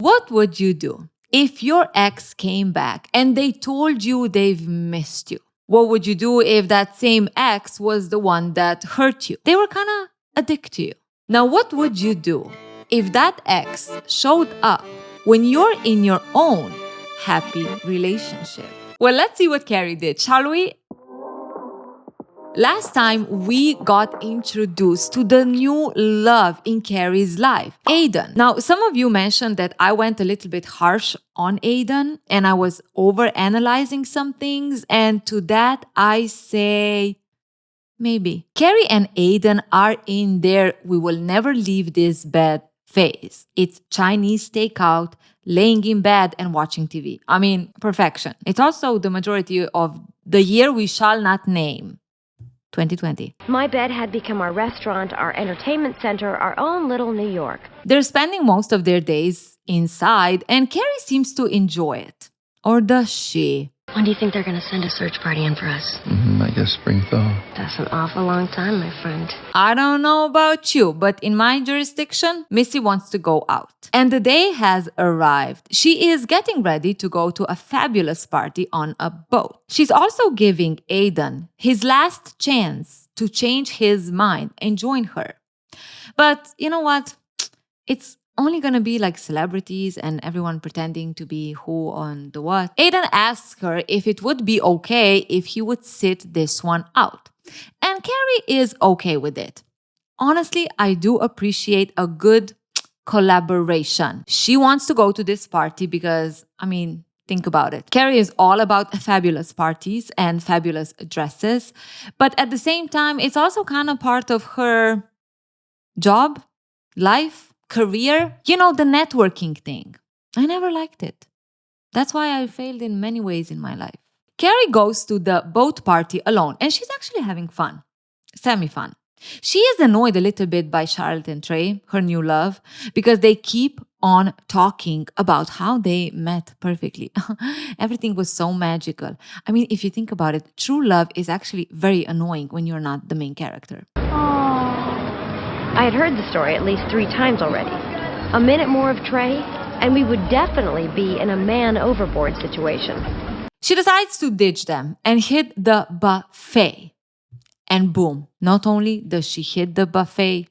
What would you do if your ex came back and they told you they've missed you? What would you do if that same ex was the one that hurt you? They were kind of addicted to you. Now, what would you do if that ex showed up when you're in your own happy relationship? Well, let's see what Carrie did, shall we? Last time, we got introduced to the new love in Carrie's life, Aiden. Now, some of you mentioned that I went a little bit harsh on Aiden and I was overanalyzing some things. And to that, I say, maybe. Carrie and Aiden are in their we will never leave this bed phase. It's Chinese takeout, laying in bed and watching TV. I mean, perfection. It's also the majority of the year we shall not name. 2020. My bed had become our restaurant, our entertainment center, our own little New York. They're spending most of their days inside, and Carrie seems to enjoy it. Or does she? When do you think they're going to send a search party in for us? I guess spring thaw. That's an awful long time, my friend. I don't know about you, but in my jurisdiction, Missy wants to go out. And the day has arrived. She is getting ready to go to a fabulous party on a boat. She's also giving Aiden his last chance to change his mind and join her. But you know what? It's only gonna be like celebrities and everyone pretending to be who on the what. Aiden asks her if it would be okay if he would sit this one out. And Carrie is okay with it. Honestly, I do appreciate a good collaboration. She wants to go to this party because, think about it. Carrie is all about fabulous parties and fabulous dresses. But at the same time, it's also kind of part of her job, life, career, the networking thing. I never liked it. That's why I failed in many ways in my life. Carrie goes to the boat party alone, and she's actually having fun. Semi-fun. She is annoyed a little bit by Charlotte and Trey, her new love, because they keep on talking about how they met perfectly. Everything was so magical. If you think about it, true love is actually very annoying when you're not the main character. I had heard the story at least 3 times already. A minute more of Trey, and we would definitely be in a man overboard situation. She decides to ditch them and hit the buffet. And boom, not only does she hit the buffet,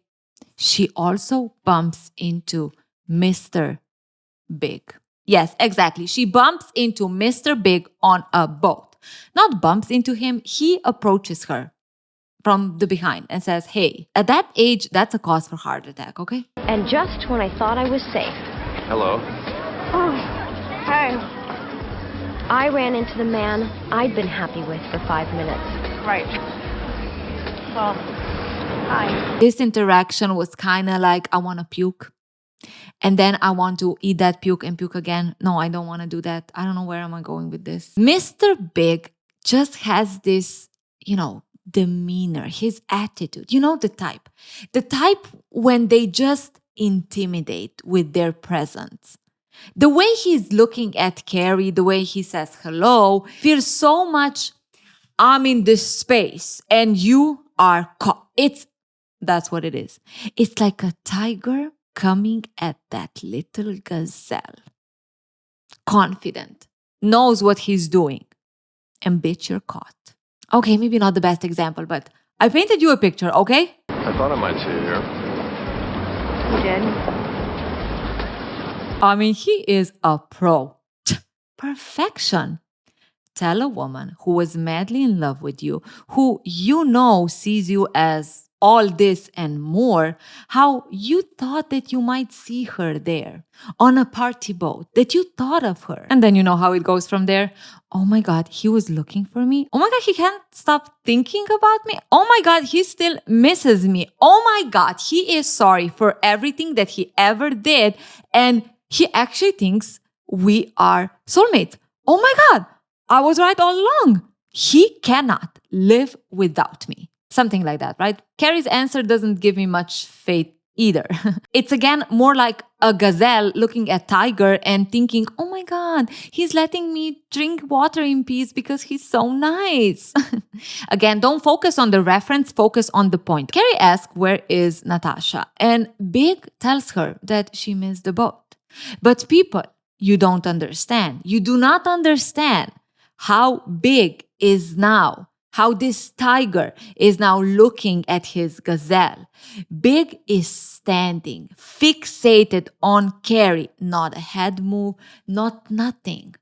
she also bumps into Mr. Big. Yes, exactly. She bumps into Mr. Big on a boat. Not bumps into him, he approaches her from the behind and says, hey, at that age, that's a cause for heart attack, okay? And just when I thought I was safe. Hello. Oh, hey. I ran into the man I'd been happy with for 5 minutes. Right. Well, hi. This interaction was kind of like, I want to puke. And then I want to eat that puke and puke again. No, I don't want to do that. I don't know where am I going with this. Mr. Big just has this, demeanor, his attitude. The type. The type when they just intimidate with their presence. The way he's looking at Carrie, the way he says hello, feels so much, I'm in this space and you are caught. That's what it is. It's like a tiger coming at that little gazelle. Confident. Knows what he's doing. And bitch, you're caught. Okay, maybe not the best example, but I painted you a picture, okay? I thought I might see you here. You did? He is a pro. Perfection. Tell a woman who was madly in love with you, who sees you as all this and more, how you thought that you might see her there on a party boat, that you thought of her. And then you know how it goes from there. Oh my God, he was looking for me. Oh my God, he can't stop thinking about me. Oh my God, he still misses me. Oh my God, he is sorry for everything that he ever did. And he actually thinks we are soulmates. Oh my God, I was right all along. He cannot live without me. Something like that, right? Carrie's answer doesn't give me much faith either. It's again more like a gazelle looking at Tiger and thinking, oh my God, he's letting me drink water in peace because he's so nice. Again, don't focus on the reference, focus on the point. Carrie asks, where is Natasha? And Big tells her that she missed the boat. But people, you don't understand. You do not understand how big is now, how this tiger is now looking at his gazelle. Big is standing, fixated on Carrie, not a head move, not nothing.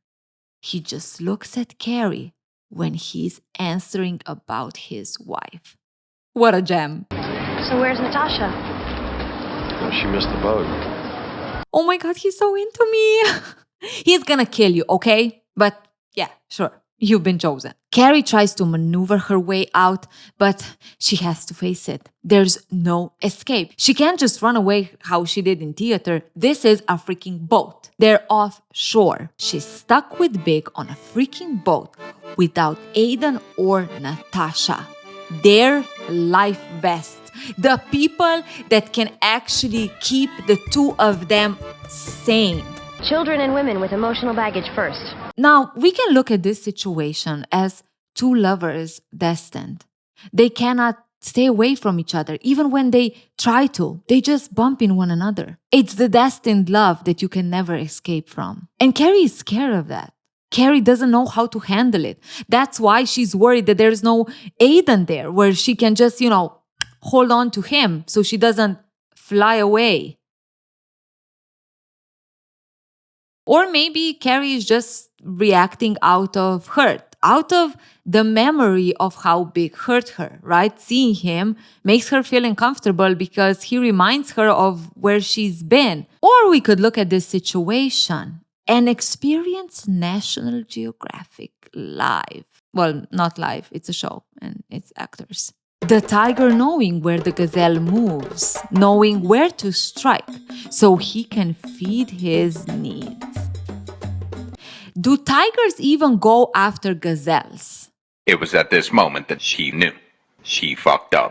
He just looks at Carrie when he's answering about his wife. What a gem. So where's Natasha? Oh, she missed the boat. Oh my God, he's so into me. He's gonna kill you, okay? But yeah, sure, you've been chosen. Carrie tries to maneuver her way out, but she has to face it. There's no escape. She can't just run away how she did in theater. This is a freaking boat. They're offshore. She's stuck with Big on a freaking boat without Aidan or Natasha. Their life vests. The people that can actually keep the two of them sane. Children and women with emotional baggage first. Now, we can look at this situation as two lovers destined. They cannot stay away from each other. Even when they try to, they just bump in one another. It's the destined love that you can never escape from. And Carrie is scared of that. Carrie doesn't know how to handle it. That's why she's worried that there's no Aidan there where she can just, hold on to him so she doesn't fly away. Or maybe Carrie is just reacting out of hurt, out of the memory of how Big hurt her, right? Seeing him makes her feel uncomfortable because he reminds her of where she's been. Or we could look at this situation and experience National Geographic live. Well, not live, it's a show and it's actors. The tiger knowing where the gazelle moves, knowing where to strike so he can feed his needs. Do tigers even go after gazelles? It was at this moment that she knew. She fucked up.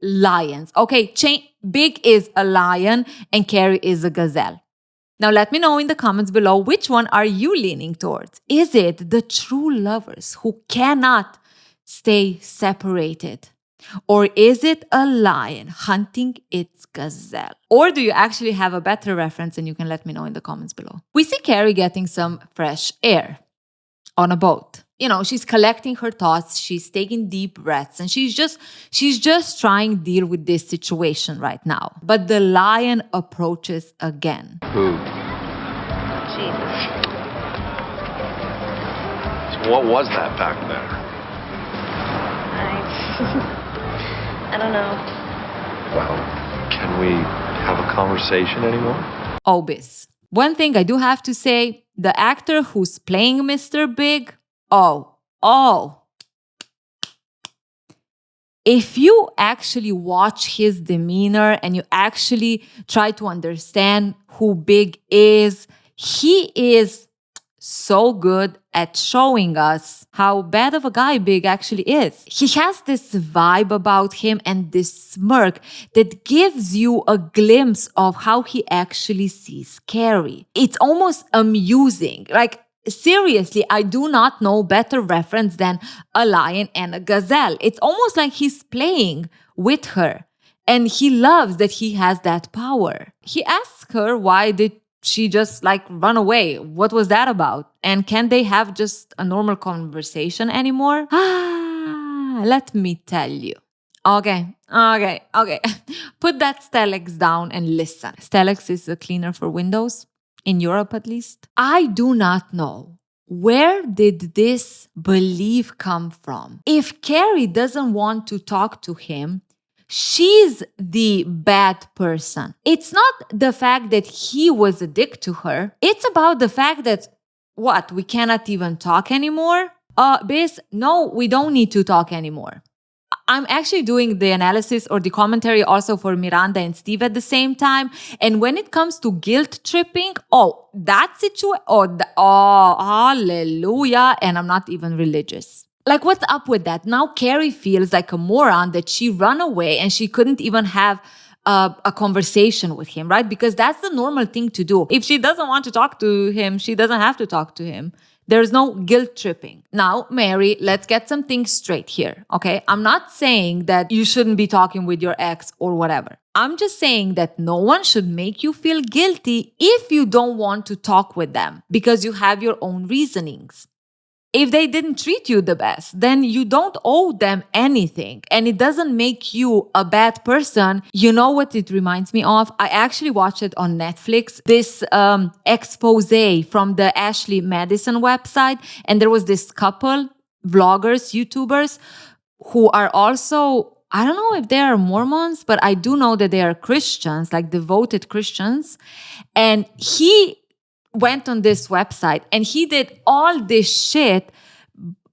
Lions. Okay, Big is a lion and Carrie is a gazelle. Now let me know in the comments below which one are you leaning towards. Is it the true lovers who cannot stay separated? Or is it a lion hunting its gazelle? Or do you actually have a better reference and you can let me know in the comments below? We see Carrie getting some fresh air on a boat. She's collecting her thoughts, she's taking deep breaths, and she's just trying to deal with this situation right now. But the lion approaches again. Who? Jesus. So what was that back there? I don't know. Well, can we have a conversation anymore? Obis. One thing I do have to say, the actor who's playing Mr. Big, if you actually watch his demeanor and you actually try to understand who Big is, he is so good at showing us how bad of a guy Big actually is. He has this vibe about him and this smirk that gives you a glimpse of how he actually sees Carrie. It's almost amusing. Seriously, I do not know better reference than a lion and a gazelle. It's almost like he's playing with her and he loves that he has that power. He asks her why did she just run away. What was that about? And can they have just a normal conversation anymore? Let me tell you. Okay. Put that Stelex down and listen. Stelex is a cleaner for windows, in Europe at least. I do not know. Where did this belief come from? If Carrie doesn't want to talk to him, she's the bad person. It's not the fact that he was a dick to her. It's about the fact that, we cannot even talk anymore? Biz, no, we don't need to talk anymore. I'm actually doing the analysis or the commentary also for Miranda and Steve at the same time. And when it comes to guilt tripping, that situation, hallelujah. And I'm not even religious. What's up with that? Now Carrie feels like a moron that she ran away and she couldn't even have a conversation with him, right? Because that's the normal thing to do. If she doesn't want to talk to him, she doesn't have to talk to him. There's no guilt tripping. Now, Mary, let's get some things straight here, okay? I'm not saying that you shouldn't be talking with your ex or whatever. I'm just saying that no one should make you feel guilty if you don't want to talk with them because you have your own reasonings. If they didn't treat you the best, then you don't owe them anything. And it doesn't make you a bad person. You know what it reminds me of? I actually watched it on Netflix, this expose from the Ashley Madison website. And there was this couple, vloggers, YouTubers, who are also, I don't know if they are Mormons, but I do know that they are Christians, like devoted Christians. And he went on this website and he did all this shit.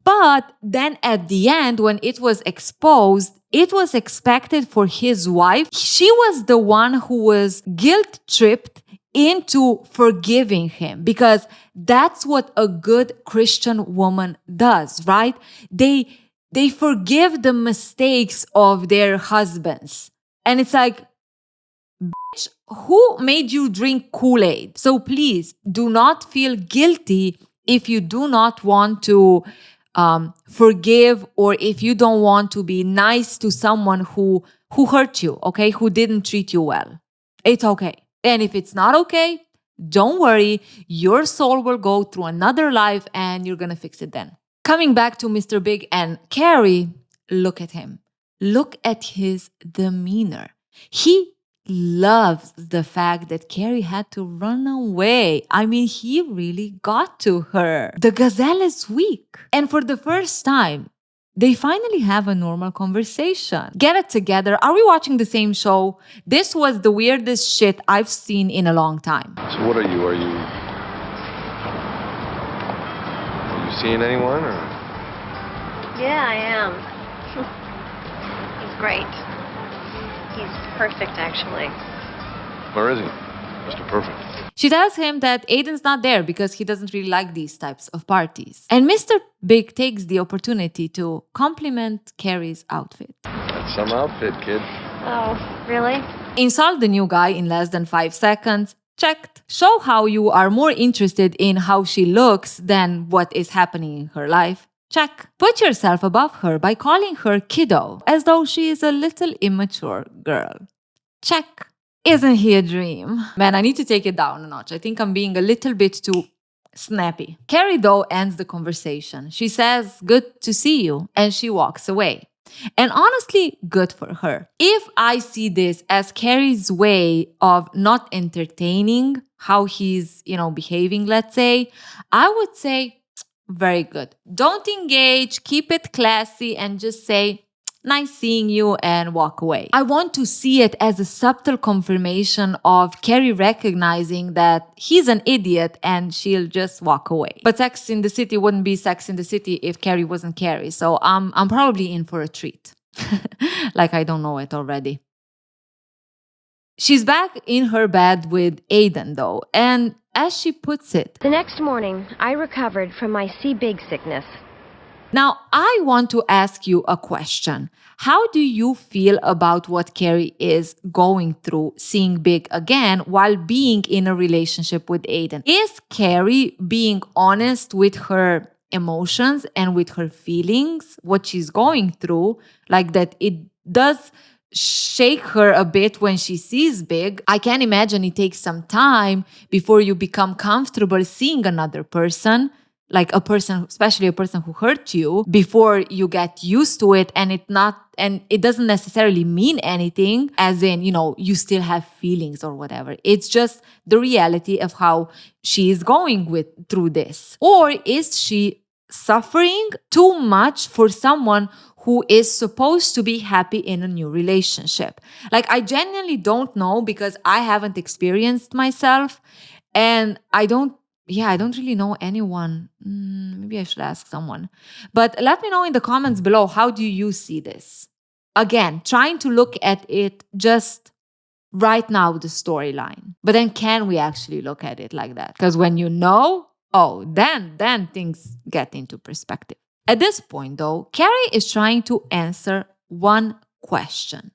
But then at the end, when it was exposed, it was expected for his wife. She was the one who was guilt tripped into forgiving him because that's what a good Christian woman does, right? They forgive the mistakes of their husbands. And it's like, bitch, who made you drink Kool-Aid? So please do not feel guilty if you do not want to forgive or if you don't want to be nice to someone who hurt you, okay? Who didn't treat you well. It's okay. And if it's not okay, don't worry. Your soul will go through another life and you're going to fix it then. Coming back to Mr. Big and Carrie, look at him. Look at his demeanor. He loves the fact that Carrie had to run away. I mean, he really got to her. The gazelle is weak. And for the first time, they finally have a normal conversation. Get it together. Are we watching the same show? This was the weirdest shit I've seen in a long time. So what are you? Are you seeing anyone or? Yeah, I am. He's great. He's perfect, actually. Where is he? Mr. Perfect. She tells him that Aiden's not there because he doesn't really like these types of parties. And Mr. Big takes the opportunity to compliment Carrie's outfit. That's some outfit, kid. Oh, really? Insult the new guy in less than 5 seconds. Checked. Show how you are more interested in how she looks than what is happening in her life. Check. Put yourself above her by calling her kiddo, as though she is a little immature girl. Check. Isn't he a dream? Man, I need to take it down a notch. I think I'm being a little bit too snappy. Carrie, though, ends the conversation. She says, "Good to see you," and she walks away. And honestly, good for her. If I see this as Carrie's way of not entertaining how he's, behaving, let's say, I would say, very good. Don't engage, keep it classy, and just say, "Nice seeing you," and walk away. I want to see it as a subtle confirmation of Carrie recognizing that he's an idiot and she'll just walk away. But Sex in the City wouldn't be Sex in the City if Carrie wasn't Carrie. So I'm probably in for a treat. Like I don't know it already. She's back in her bed with Aiden though, and as she puts it, The next morning, I recovered from my see-big sickness. now, I want to ask you a question. How do you feel about what Carrie is going through, seeing big again while being in a relationship with Aiden? Is Carrie being honest with her emotions and with her feelings, what she's going through, like that it does shake her a bit when she sees big? I can imagine it takes some time before you become comfortable seeing another person, like a person, especially a person who hurt you, before you get used to it, and it doesn't necessarily mean anything, as in, you still have feelings or whatever. It's just the reality of how she is going through this. Or is she suffering too much for someone who is supposed to be happy in a new relationship? Like, I genuinely don't know because I haven't experienced myself, and I don't really know anyone. Maybe I should ask someone. But let me know in the comments below, how do you see this? Again, trying to look at it just right now, the storyline. But then can we actually look at it like that? Because when then things get into perspective. At this point, though, Carrie is trying to answer one question.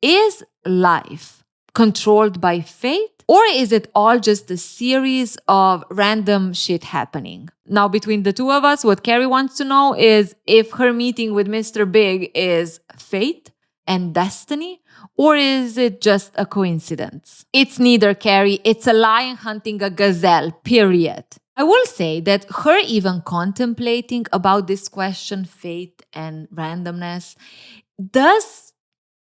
Is life controlled by fate Or is it all just a series of random shit happening? Now, between the two of us, what Carrie wants to know is if her meeting with Mr. Big is fate and destiny, or is it just a coincidence? It's neither, Carrie. It's a lion hunting a gazelle, period. I will say that her even contemplating about this question, fate and randomness, does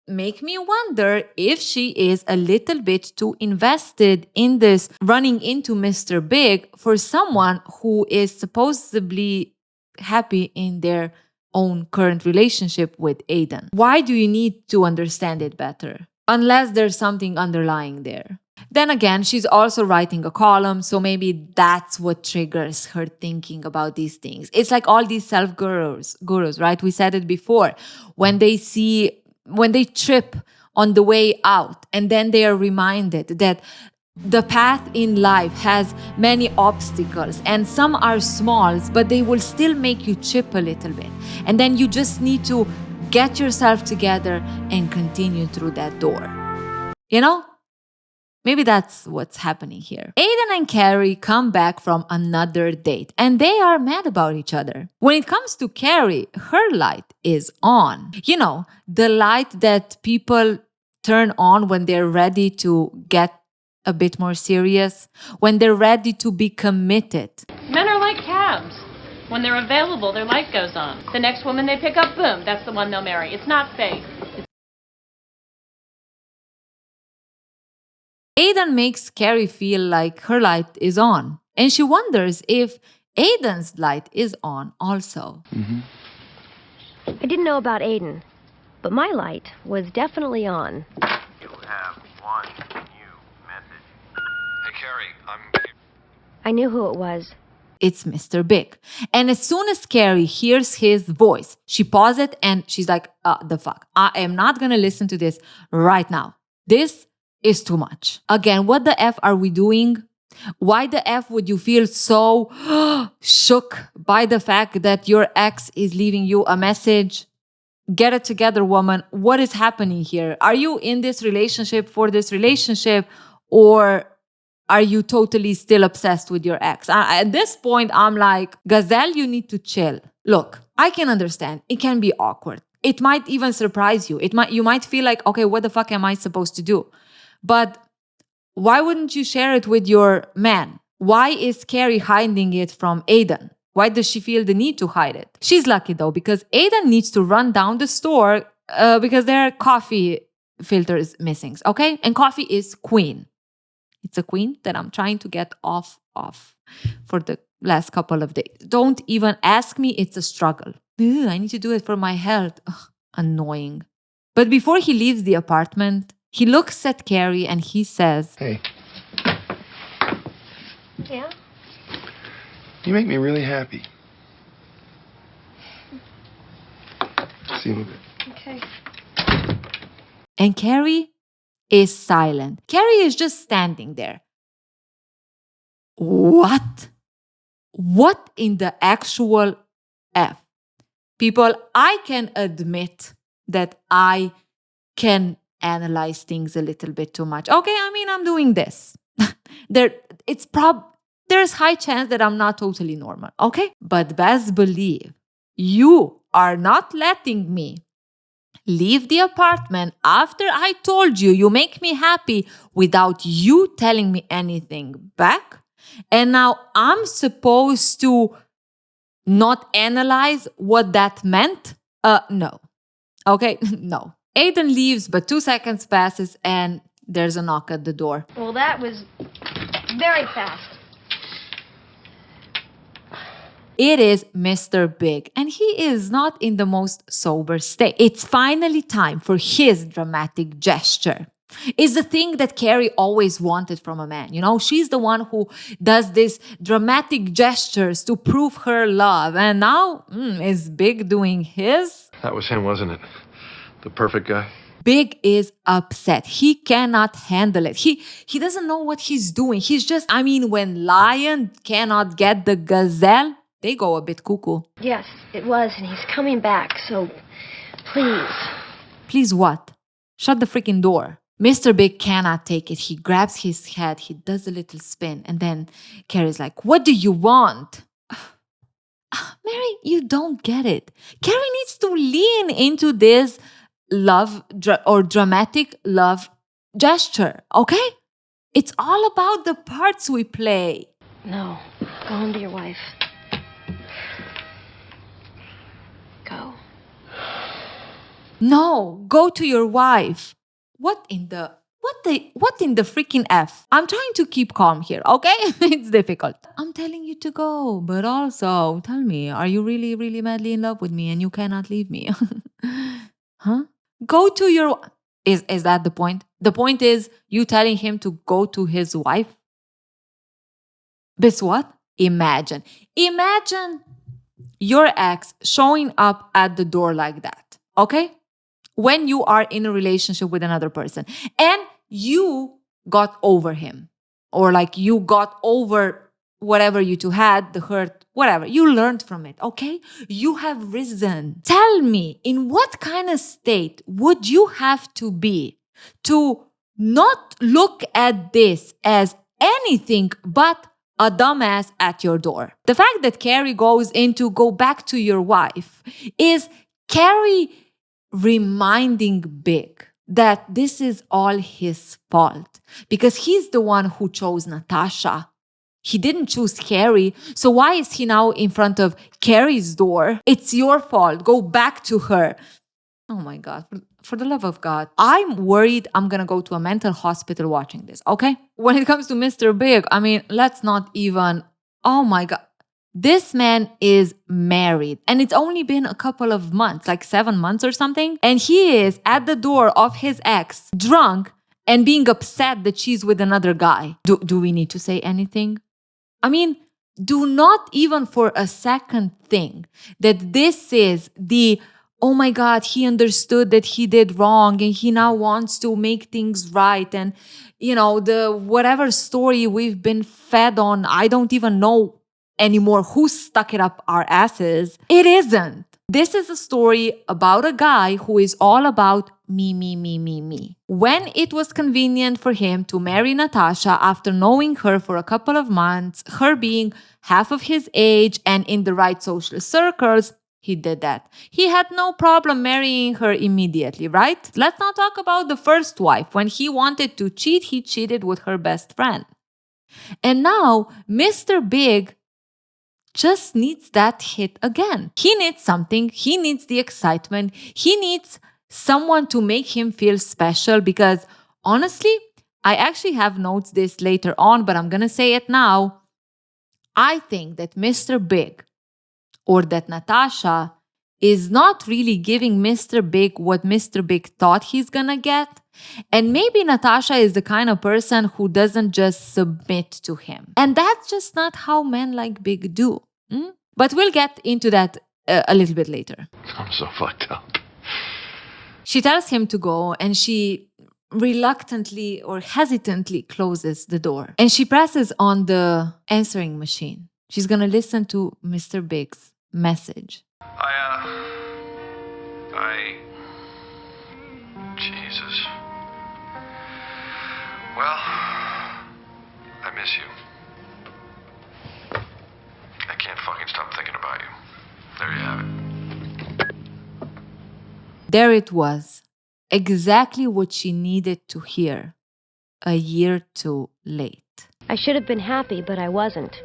make me wonder if she is a little bit too invested in this running into Mr. Big for someone who is supposedly happy in their own current relationship with Aiden. Why do you need to understand it better? Unless there's something underlying there. Then again, she's also writing a column, so maybe that's what triggers her thinking about these things. It's like all these self-gurus, right? We said it before. When they trip on the way out, and then they are reminded that the path in life has many obstacles and some are small, but they will still make you chip a little bit. And then you just need to get yourself together and continue through that door. You know? Maybe that's what's happening here. Aiden and Carrie come back from another date and they are mad about each other. When it comes to Carrie, her light is on. You know, the light that people turn on when they're ready to get a bit more serious, when they're ready to be committed. Men are like cabs. When they're available, their light goes on. The next woman they pick up, boom, that's the one they'll marry. It's not fake. Aiden makes Carrie feel like her light is on, and she wonders if Aiden's light is on also. I didn't know about Aiden, but my light was definitely on. You have one new message. Hey, Carrie, I'm... I knew who it was. It's Mr. Big. And as soon as Carrie hears his voice, she pauses and she's like, the fuck? I am not going to listen to this right now. This is too much. Again, what the F are we doing? Why the F would you feel so shook by the fact that your ex is leaving you a message? Get it together, woman. What is happening here? Are you in this relationship for this relationship, or are you totally still obsessed with your ex? At this point, I'm like, Gazelle, you need to chill. Look, I can understand. It can be awkward. It might even surprise you. You might feel like, okay, what the fuck am I supposed to do? But why wouldn't you share it with your man? Why is Carrie hiding it from Aiden? Why does she feel the need to hide it? She's lucky though, because Aiden needs to run down the store because there are coffee filters missing, okay? And coffee is queen. It's a queen that I'm trying to get off for the last couple of days. Don't even ask me, it's a struggle. I need to do it for my health. Ugh, annoying. But before he leaves the apartment, he looks at Carrie and he says, Hey, Yeah? you make me really happy. See you in a bit. Okay. and Carrie is silent. Carrie is just standing there. What? What in the actual F? People, I can admit that I can analyze things a little bit too much. Okay, I mean, I'm doing this. There's high chance that I'm not totally normal, okay? But best believe, you are not letting me leave the apartment after I told you you make me happy without you telling me anything back. And now I'm supposed to not analyze what that meant? No. Okay, no. Aiden leaves, but 2 seconds passes and there's a knock at the door. Well, that was very fast. It is Mr. Big, and he is not in the most sober state. It's finally time for his dramatic gesture. It's the thing that Carrie always wanted from a man. You know, she's the one who does these dramatic gestures to prove her love. And now, is Big doing his? That was him, wasn't it? The perfect guy. Big is upset. He cannot handle it. He doesn't know what he's doing. He's just, when lion cannot get the gazelle, they go a bit cuckoo. Yes, it was, and he's coming back, so please. Please what? Shut the freaking door. Mr. Big cannot take it. He grabs his head, he does a little spin, and then Carrie's like, what do you want? Mary, you don't get it. Carrie needs to lean into this love or dramatic love gesture, okay? It's all about the parts we play. No, go home to your wife. Go. No, go to your wife. What in the freaking F? I'm trying to keep calm here, okay? It's difficult. I'm telling you to go, but also tell me, are you really, really madly in love with me and you cannot leave me? Huh? Go to your... Is that the point? The point is you telling him to go to his wife? Bis what? Imagine your ex showing up at the door like that, okay? When you are in a relationship with another person and you got over him, or like you got over whatever you two had, the hurt, whatever, you learned from it, okay? You have risen. Tell me, in what kind of state would you have to be to not look at this as anything but a dumbass at your door? The fact that Carrie goes into go back to your wife is Carrie reminding Big that this is all his fault because he's the one who chose Natasha. He didn't choose Carrie. So why is he now in front of Carrie's door? It's your fault. Go back to her. Oh my God. For the love of God. I'm worried I'm going to go to a mental hospital watching this, okay? When it comes to Mr. Big, I mean, let's not even... Oh my God. This man is married and it's only been a couple of months, like 7 months or something. And he is at the door of his ex, drunk and being upset that she's with another guy. Do we need to say anything? I mean, do not even for a second think that this is the, oh my God, he understood that he did wrong and he now wants to make things right. And, you know, the whatever story we've been fed on, I don't even know anymore who stuck it up our asses. It isn't. This is a story about a guy who is all about me, me, me, me, me. When it was convenient for him to marry Natasha after knowing her for a couple of months, her being half of his age and in the right social circles, he did that. He had no problem marrying her immediately, right? Let's not talk about the first wife. When he wanted to cheat, he cheated with her best friend. And now, Mr. Big just needs that hit again. He needs something. He needs the excitement. He needs someone to make him feel special because honestly, I actually have notes this later on, but I'm going to say it now. I think that Mr. Big or that Natasha is not really giving Mr. Big what Mr. Big thought he's going to get. And maybe Natasha is the kind of person who doesn't just submit to him. And that's just not how men like Big do. But we'll get into that a little bit later. I'm so fucked up. She tells him to go and she reluctantly or hesitantly closes the door. And she presses on the answering machine. She's going to listen to Mr. Big's message. Jesus. Well, I miss you. I can't fucking stop thinking about you. There you have it. There it was. Exactly what she needed to hear. A year too late. I should have been happy, but I wasn't.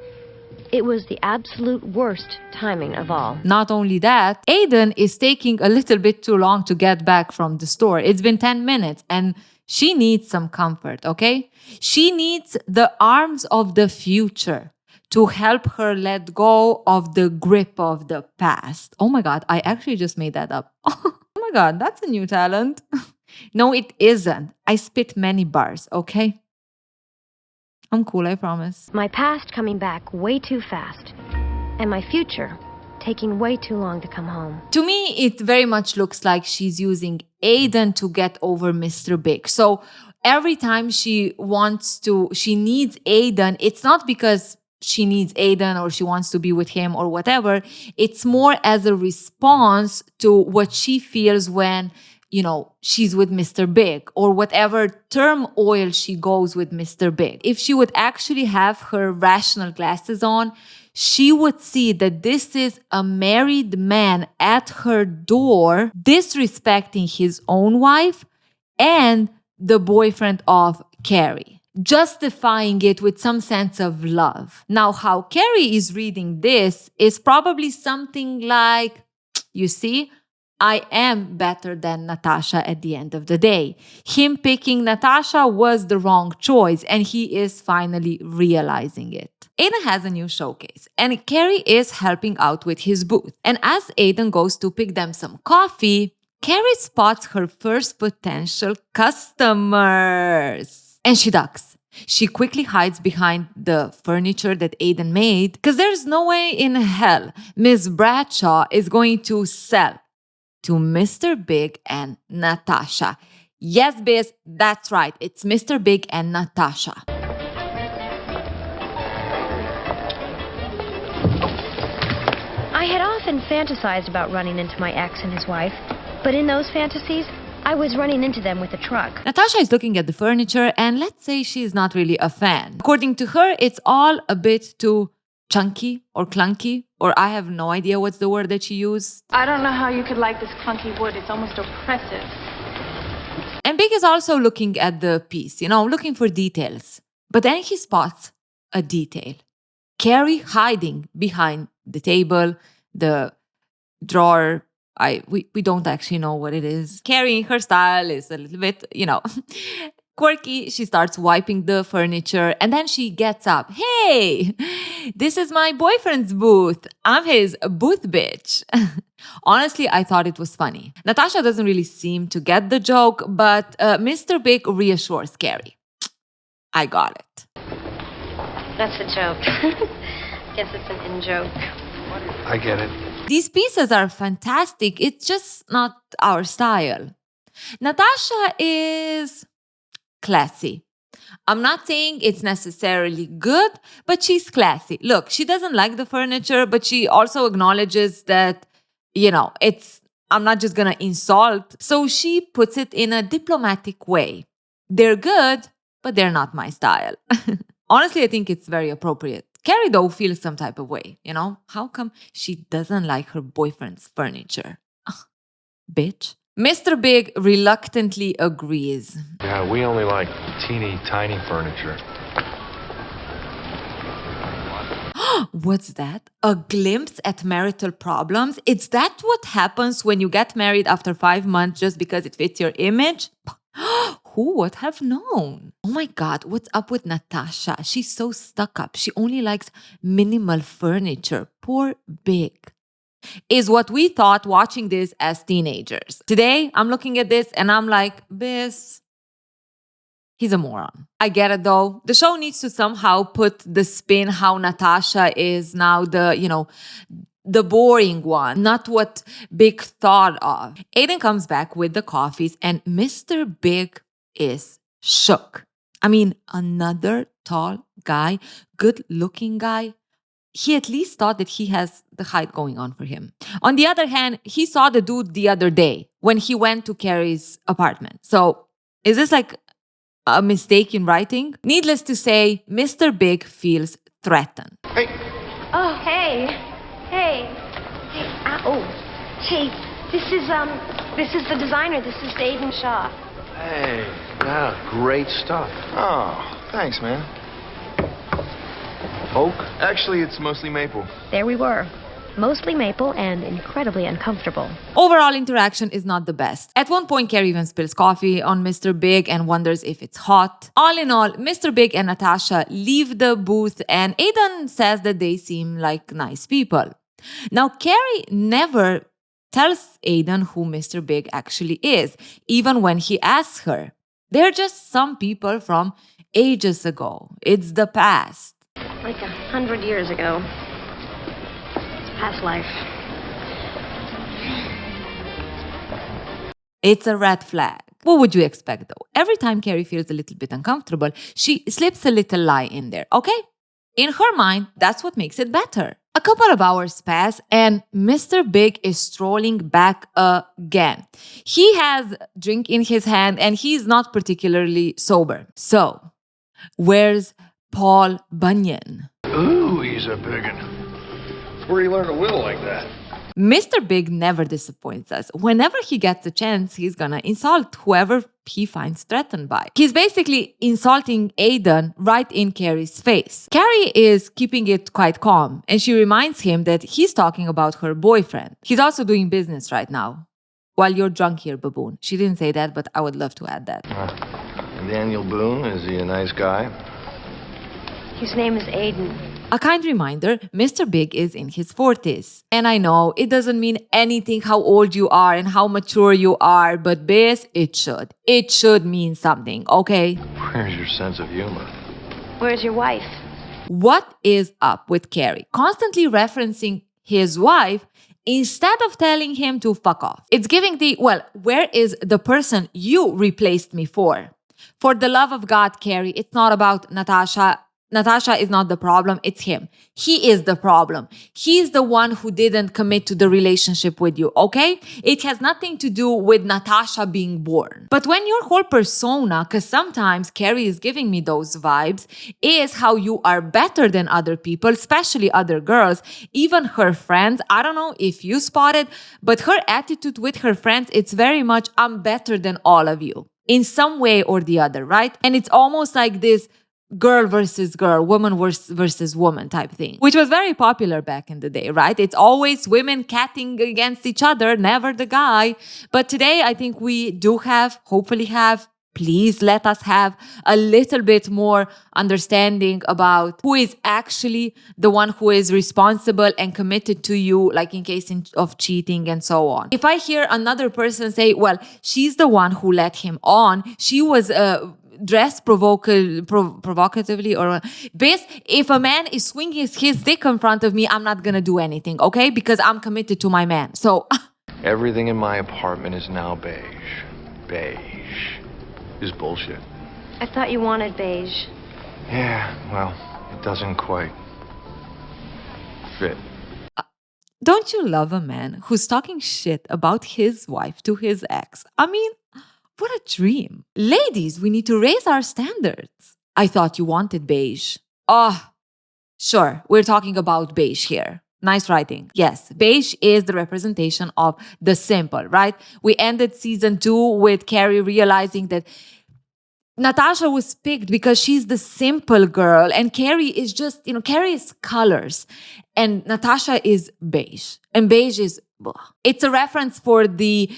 It was the absolute worst timing of all. Not only that, Aiden is taking a little bit too long to get back from the store. It's been 10 minutes and she needs some comfort, okay? She needs the arms of the future to help her let go of the grip of the past. Oh my God, I actually just made that up. Oh my God, that's a new talent. No, it isn't. I spit many bars, okay? I'm cool, I promise. My past coming back way too fast. And my future taking way too long to come home. To me, it very much looks like she's using Aiden to get over Mr. Big. So every time she needs Aiden, it's not because she needs Aiden or she wants to be with him or whatever. It's more as a response to what she feels when she's with Mr. Big or whatever turmoil she goes with Mr. Big. If she would actually have her rational glasses on, she would see that this is a married man at her door disrespecting his own wife and the boyfriend of Carrie, justifying it with some sense of love. Now, how Carrie is reading this is probably something like, you see, I am better than Natasha at the end of the day. Him picking Natasha was the wrong choice, and he is finally realizing it. Aiden has a new showcase, and Carrie is helping out with his booth. And as Aiden goes to pick them some coffee, Carrie spots her first potential customers. And she ducks. She quickly hides behind the furniture that Aiden made, because there's no way in hell Miss Bradshaw is going to sell to Mr. Big and Natasha. Yes, Biz, that's right. It's Mr. Big and Natasha. I had often fantasized about running into my ex and his wife, but in those fantasies, I was running into them with a truck. Natasha is looking at the furniture, and let's say she's not really a fan. According to her, it's all a bit too chunky or clunky, or I have no idea what's the word that she used. I don't know how you could like this clunky wood. It's almost oppressive. And Big is also looking at the piece, looking for details. But then he spots a detail. Carrie hiding behind the table, the drawer. We don't actually know what it is. Carrie, in her style, is a little bit, quirky. She starts wiping the furniture, and then she gets up. Hey, this is my boyfriend's booth. I'm his booth bitch. Honestly, I thought it was funny. Natasha doesn't really seem to get the joke, but Mr. Big reassures Carrie. I got it. That's a joke. Guess it's an in-joke. I get it. These pieces are fantastic. It's just not our style. Natasha is classy. I'm not saying it's necessarily good, but she's classy. Look, she doesn't like the furniture, but she also acknowledges that, I'm not just gonna insult. So she puts it in a diplomatic way. They're good, but they're not my style. Honestly, I think it's very appropriate. Carrie, though, feels some type of way, How come she doesn't like her boyfriend's furniture? Bitch. Mr. Big reluctantly agrees. Yeah, we only like teeny tiny furniture. What's that? A glimpse at marital problems? Is that what happens when you get married after 5 months just because it fits your image? Who would have known? Oh my God, what's up with Natasha? She's so stuck up. She only likes minimal furniture. Poor Big. Is what we thought watching this as teenagers. Today, I'm looking at this and I'm like, Biz, he's a moron. I get it though. The show needs to somehow put the spin how Natasha is now the boring one, not what Big thought of. Aiden comes back with the coffees and Mr. Big is shook. I mean, another tall guy, good-looking guy. He at least thought that he has the height going on for him. On the other hand, he saw the dude the other day when he went to Carrie's apartment. So is this like a mistake in writing? Needless to say, Mr. Big feels threatened. Hey, Oh, hey. Hey. Hey, this is the designer. This is Aiden Shaw. hey, yeah, great stuff. Oh, thanks, man. Oak? Actually, it's mostly maple. There we were. Mostly maple and incredibly uncomfortable. Overall interaction is not the best. At one point, Carrie even spills coffee on Mr. Big and wonders if it's hot. All in all, Mr. Big and Natasha leave the booth and Aiden says that they seem like nice people. Now, Carrie never tells Aiden who Mr. Big actually is, even when he asks her. They're just some people from ages ago. It's the past. Like 100 years ago. Past life. It's a red flag. What would you expect though? Every time Carrie feels a little bit uncomfortable, she slips a little lie in there, okay? In her mind, that's what makes it better. A couple of hours pass and Mr. Big is strolling back again. He has a drink in his hand and he's not particularly sober. So, where's Paul Bunyan? Ooh, he's a biggin'. Where'd he learn to will like that? Mr. Big never disappoints us. Whenever he gets a chance, he's gonna insult whoever he finds threatened by. He's basically insulting Aidan right in Carrie's face. Carrie is keeping it quite calm, and she reminds him that he's talking about her boyfriend. He's also doing business right now. While you're drunk here, baboon. She didn't say that, but I would love to add that. Daniel Boone, is he a nice guy? His name is Aiden. A kind reminder, Mr. Big is in his 40s. And I know it doesn't mean anything how old you are and how mature you are, but Biz, it should. It should mean something, okay? Where's your sense of humor? Where's your wife? What is up with Carrie? Constantly referencing his wife instead of telling him to fuck off. It's giving where is the person you replaced me for? For the love of God, Carrie, it's not about Natasha. Natasha is not the problem, it's him. He is the problem. He's the one who didn't commit to the relationship with you, okay? It has nothing to do with Natasha being born. But when your whole persona, because sometimes Carrie is giving me those vibes, is how you are better than other people, especially other girls, even her friends. I don't know if you spotted, but her attitude with her friends, it's very much, I'm better than all of you in some way or the other, right? And it's almost like this girl versus girl, woman versus woman type thing, which was very popular back in the day, right? It's always women catting against each other, never the guy. But today, I think we do hopefully have, please let us have a little bit more understanding about who is actually the one who is responsible and committed to you, like in case of cheating and so on. If I hear another person say, well, she's the one who let him on, she was dressed provocatively or based, if a man is swinging his dick in front of me, I'm not gonna do anything, okay? Because I'm committed to my man. So Everything in my apartment is now beige. Beige. This is bullshit. I thought you wanted beige. Yeah, well, it doesn't quite fit. don't you love a man who's talking shit about his wife to his ex? I mean, what a dream. Ladies, we need to raise our standards. I thought you wanted beige. Oh, sure, we're talking about beige here. Nice writing. Yes, beige is the representation of the simple, right? We ended season 2 with Carrie realizing that Natasha was picked because she's the simple girl and Carrie is just, Carrie is colors and Natasha is beige. And beige is, it's a reference for the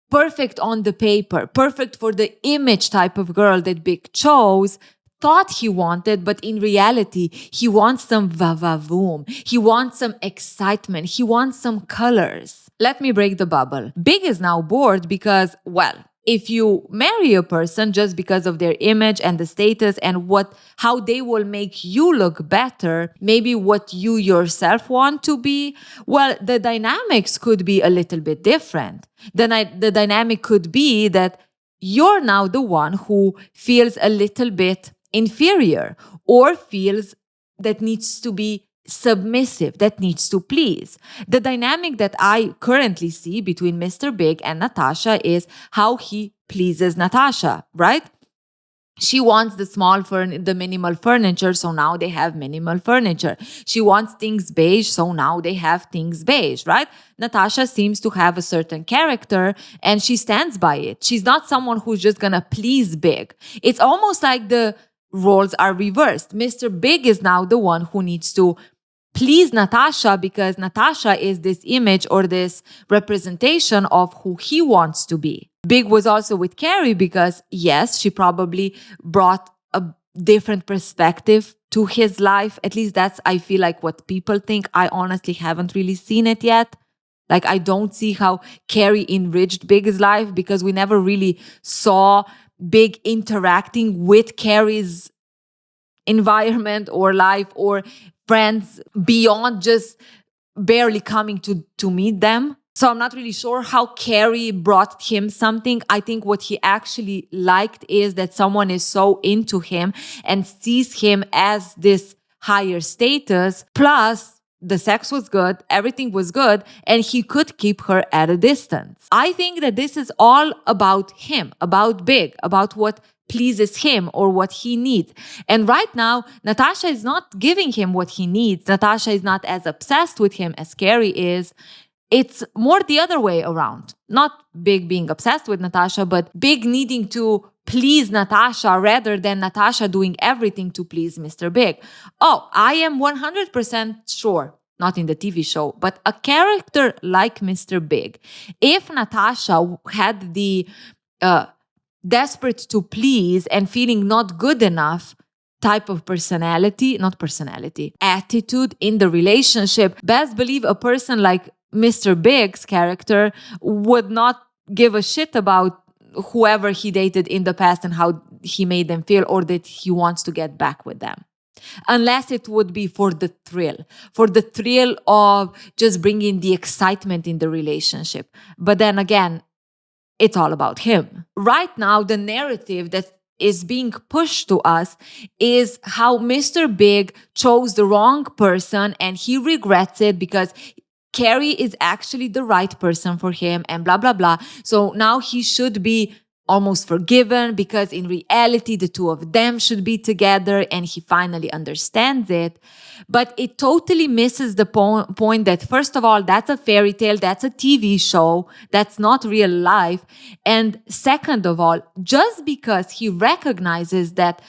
perfect on the paper, perfect for the image type of girl that Big chose, thought he wanted, but in reality, he wants some va-va-voom. He wants some excitement. He wants some colors. Let me break the bubble. Big is now bored because, if you marry a person just because of their image and the status and how they will make you look better, maybe what you yourself want to be, the dynamics could be a little bit different. The dynamic could be that you're now the one who feels a little bit inferior or feels that needs to be submissive, that needs to please. The dynamic that I currently see between Mr. Big and Natasha is how he pleases Natasha, right? She wants the minimal furniture, so now they have minimal furniture. She wants things beige, so now they have things beige, right? Natasha seems to have a certain character and she stands by it. She's not someone who's just gonna please Big. It's almost like the roles are reversed. Mr. Big is now the one who needs to please Natasha because Natasha is this image or this representation of who he wants to be. Big was also with Carrie because, yes, she probably brought a different perspective to his life. At least that's, I feel like, what people think. I honestly haven't really seen it yet. Like, I don't see how Carrie enriched Big's life because we never really saw Big interacting with Carrie's environment or life or friends beyond just barely coming to meet them. So I'm not really sure how Carrie brought him something. I think what he actually liked is that someone is so into him and sees him as this higher status. Plus, The sex was good, everything was good, and he could keep her at a distance. I think that this is all about him, about Big, about what pleases him or what he needs. And right now, Natasha is not giving him what he needs. Natasha is not as obsessed with him as Carrie is. It's more the other way around. Not Big being obsessed with Natasha, but Big needing to please Natasha rather than Natasha doing everything to please Mr. Big. Oh, I am 100% sure, not in the TV show, but a character like Mr. Big, if Natasha had the desperate to please and feeling not good enough type of attitude in the relationship, best believe a person like Mr. Big's character would not give a shit about whoever he dated in the past and how he made them feel, or that he wants to get back with them. Unless it would be for the thrill of just bringing the excitement in the relationship. But then again, it's all about him. Right now, the narrative that is being pushed to us is how Mr. Big chose the wrong person and he regrets it because Carrie is actually the right person for him and blah, blah, blah. So now he should be almost forgiven because in reality, the two of them should be together and he finally understands it. But it totally misses the point that, first of all, that's a fairy tale, that's a TV show, that's not real life. And second of all, just because he recognizes that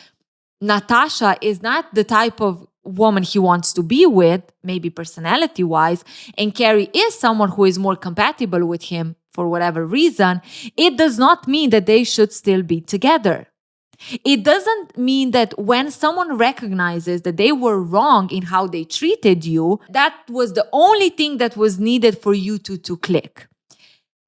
Natasha is not the type of woman he wants to be with, maybe personality-wise, and Carrie is someone who is more compatible with him for whatever reason, it does not mean that they should still be together. It doesn't mean that when someone recognizes that they were wrong in how they treated you, that was the only thing that was needed for you to click.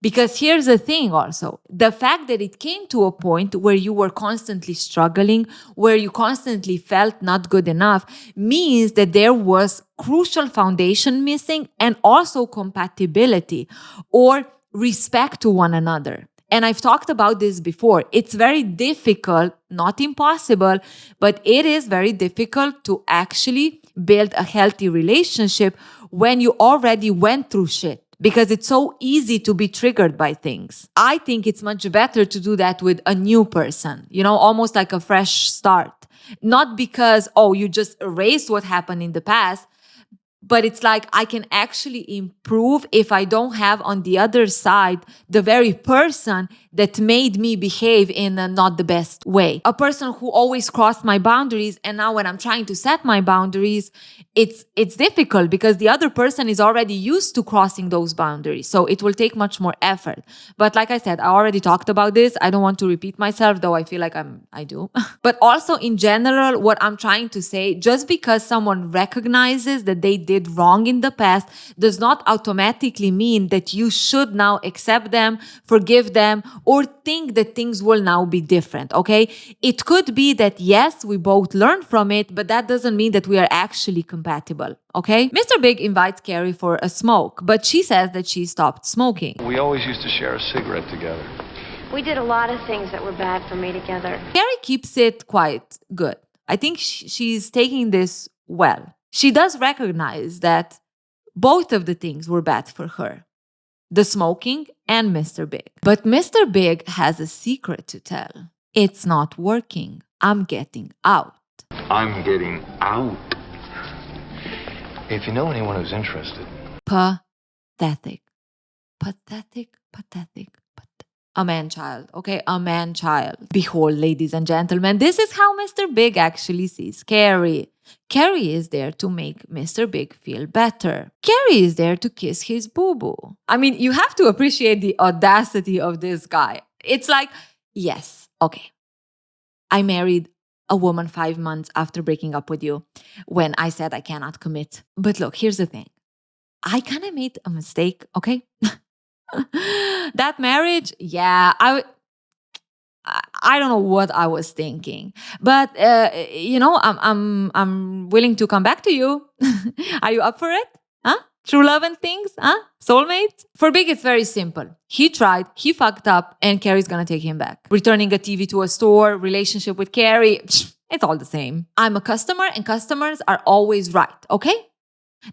Because here's the thing also, the fact that it came to a point where you were constantly struggling, where you constantly felt not good enough, means that there was crucial foundation missing and also compatibility or respect to one another. And I've talked about this before. It's very difficult, not impossible, but it is very difficult to actually build a healthy relationship when you already went through shit. Because it's so easy to be triggered by things. I think it's much better to do that with a new person, almost like a fresh start. Not because, you just erased what happened in the past, but it's like I can actually improve if I don't have on the other side the very person that made me behave in a not the best way. A person who always crossed my boundaries, and now when I'm trying to set my boundaries, it's difficult because the other person is already used to crossing those boundaries. So it will take much more effort. But like I said, I already talked about this. I don't want to repeat myself, though I feel like I do. But also in general, what I'm trying to say, just because someone recognizes that they did wrong in the past does not automatically mean that you should now accept them, forgive them, or think that things will now be different, okay? It could be that, yes, we both learned from it, but that doesn't mean that we are actually compatible, okay? Mr. Big invites Carrie for a smoke, but she says that she stopped smoking. We always used to share a cigarette together. We did a lot of things that were bad for me together. Carrie keeps it quite good. I think she's taking this well. She does recognize that both of the things were bad for her. The smoking and Mr. Big. But Mr. Big has a secret to tell. It's not working. I'm getting out. I'm getting out. If you know anyone who's interested. Pathetic. A man-child, okay? A man-child. Behold, ladies and gentlemen, this is how Mr. Big actually sees Carrie. Carrie is there to make Mr. Big feel better. Carrie is there to kiss his boo-boo. I mean, you have to appreciate the audacity of this guy. It's like, yes, okay. I married a woman 5 months after breaking up with you when I said I cannot commit. But look, here's the thing. I kind of made a mistake, okay? That marriage, yeah, I don't know what I was thinking, but I'm willing to come back to you. Are you up for it? Huh? True love and things? Huh? Soulmates? For Big, it's very simple. He tried, he fucked up, and Carrie's gonna take him back. Returning a TV to a store, relationship with Carrie, it's all the same. I'm a customer, and customers are always right, okay?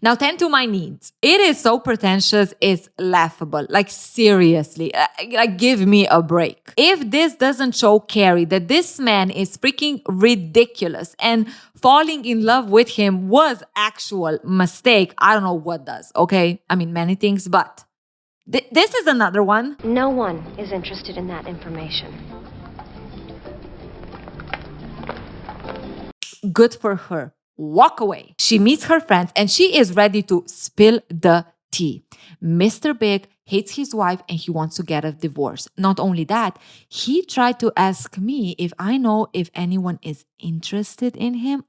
Now, tend to my needs. It is so pretentious, it's laughable. Like, seriously, like, give me a break. If this doesn't show Carrie that this man is freaking ridiculous and falling in love with him was actual mistake, I don't know what does, okay? I mean, many things, but this is another one. No one is interested in that information. Good for her. Walk away. She meets her friends and she is ready to spill the tea. Mr. Big hates his wife and he wants to get a divorce. Not only that, he tried to ask me if I know if anyone is interested in him.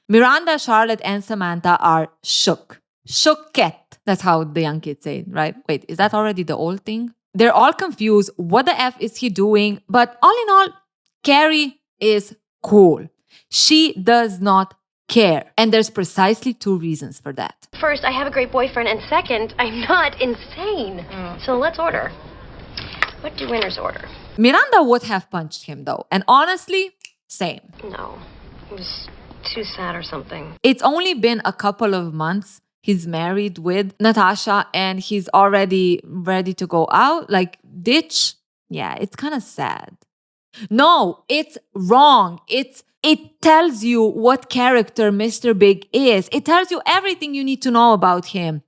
Miranda, Charlotte, and Samantha are shook. Shookette. That's how the young kids say it, right? Wait, is that already the old thing? They're all confused. What the F is he doing? But all in all, Carrie is cool. She does not care. And there's precisely 2 reasons for that. First, I have a great boyfriend, and second, I'm not insane. So let's order. What do winners order? Miranda would have punched him though. And honestly, same. No, it was too sad or something. It's only been a couple of months. He's married with Natasha and he's already ready to go out. Like, ditch. Yeah, it's kind of sad. No, it's wrong. It tells you what character Mr. Big is. It tells you everything you need to know about him.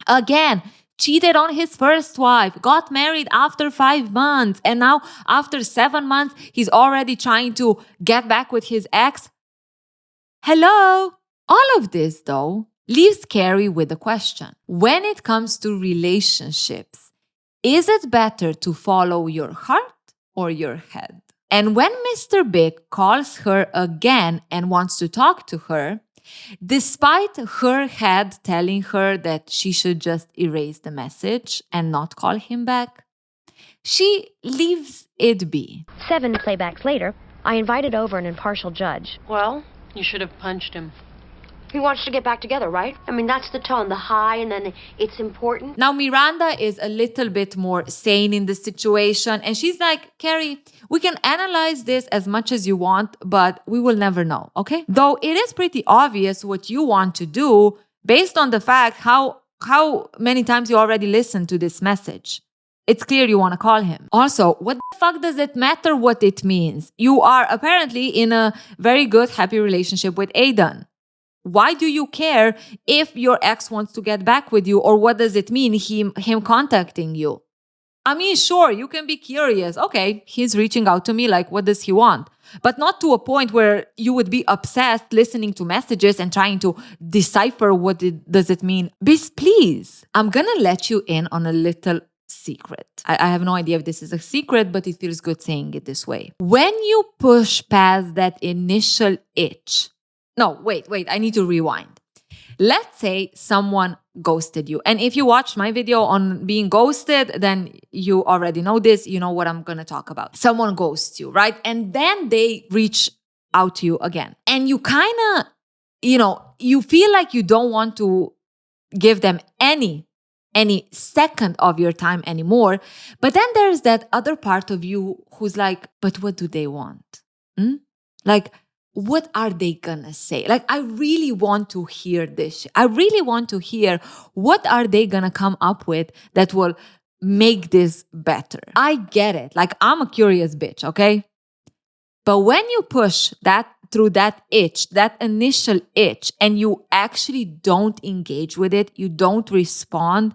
Again, cheated on his first wife, got married after 5 months, and now after 7 months, he's already trying to get back with his ex. Hello? All of this, though, leaves Carrie with a question. When it comes to relationships, is it better to follow your heart or your head? And when Mr. Big calls her again and wants to talk to her, despite her head telling her that she should just erase the message and not call him back, she leaves it be. 7 playbacks later, I invited over an impartial judge. Well, you should have punched him. He wants to get back together, right? I mean, that's the tone, the high, and then it's important. Now, Miranda is a little bit more sane in the situation, and she's like, Carrie, we can analyze this as much as you want, but we will never know, okay? Though it is pretty obvious what you want to do based on the fact how many times you already listened to this message. It's clear you want to call him. Also, what the fuck does it matter what it means? You are apparently in a very good, happy relationship with Aidan. Why do you care if your ex wants to get back with you, or what does it mean, him contacting you? I mean, sure, you can be curious. Okay, he's reaching out to me, like, what does he want? But not to a point where you would be obsessed listening to messages and trying to decipher what does it mean. Please, I'm gonna let you in on a little secret. I have no idea if this is a secret, but it feels good saying it this way. When you push past that initial itch, no, wait, I need to rewind. Let's say someone ghosted you. And if you watched my video on being ghosted, then you already know this. You know what I'm going to talk about. Someone ghosts you, right? And then they reach out to you again. And you kind of, you feel like you don't want to give them any second of your time anymore. But then there's that other part of you who's like, but what do they want? Like, what are they gonna say? Like, I really want to hear this. I really want to hear what are they gonna come up with that will make this better. I get it. Like, I'm a curious bitch, okay? But when you push that through that itch, that initial itch, and you actually don't engage with it, you don't respond,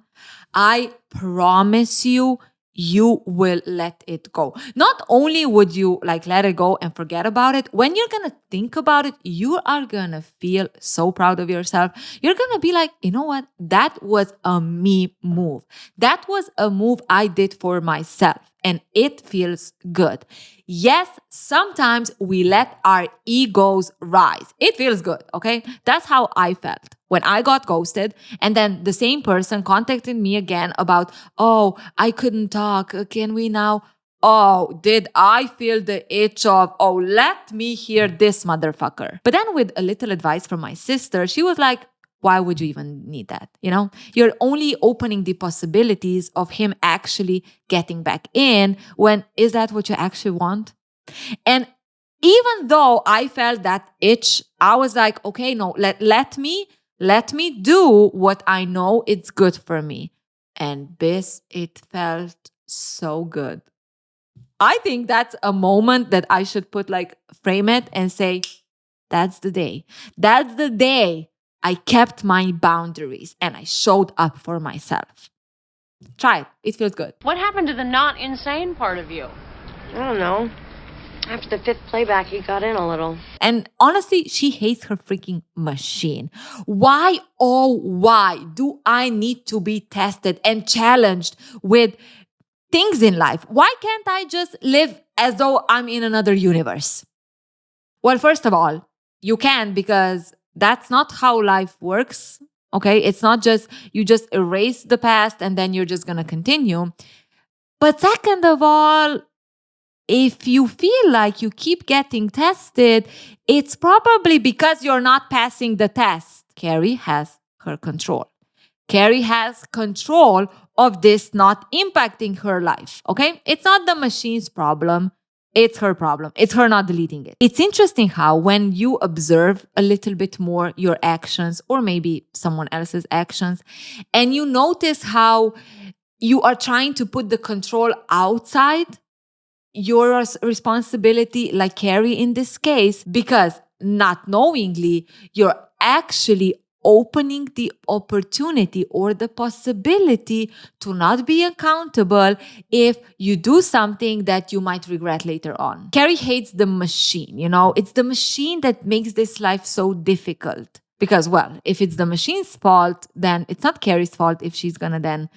I promise you, you will let it go. Not only would you let it go and forget about it, when you're gonna think about it, you are gonna feel so proud of yourself. You're gonna be like, you know what? That was a me move. That was a move I did for myself, and it feels good. Yes, sometimes we let our egos rise. It feels good, okay? That's how I felt when I got ghosted, and then the same person contacted me again about, oh, I couldn't talk. Can we now? Oh, did I feel the itch of, oh, let me hear this motherfucker. But then with a little advice from my sister, she was like, why would you even need that? You're only opening the possibilities of him actually getting back in when, is that what you actually want? And even though I felt that itch, I was like, okay, no, let me Let me do what I know it's good for me. And this, it felt so good. I think that's a moment that I should frame it and say, that's the day. That's the day I kept my boundaries and I showed up for myself. Try it. It feels good. What happened to the not insane part of you? I don't know. After the fifth playback, he got in a little. And honestly, she hates her freaking machine. Why, oh, why do I need to be tested and challenged with things in life? Why can't I just live as though I'm in another universe? Well, first of all, you can, because that's not how life works. Okay, it's not just you just erase the past and then you're just gonna continue. But second of all, if you feel like you keep getting tested, it's probably because you're not passing the test. Carrie has her control. Carrie has control of this not impacting her life, okay? It's not the machine's problem. It's her problem. It's her not deleting it. It's interesting how when you observe a little bit more your actions or maybe someone else's actions, and you notice how you are trying to put the control outside your responsibility, like Carrie in this case, because not knowingly, you're actually opening the opportunity or the possibility to not be accountable if you do something that you might regret later on. Carrie hates the machine, it's the machine that makes this life so difficult. Because, well, if it's the machine's fault, then it's not Carrie's fault if she's gonna then,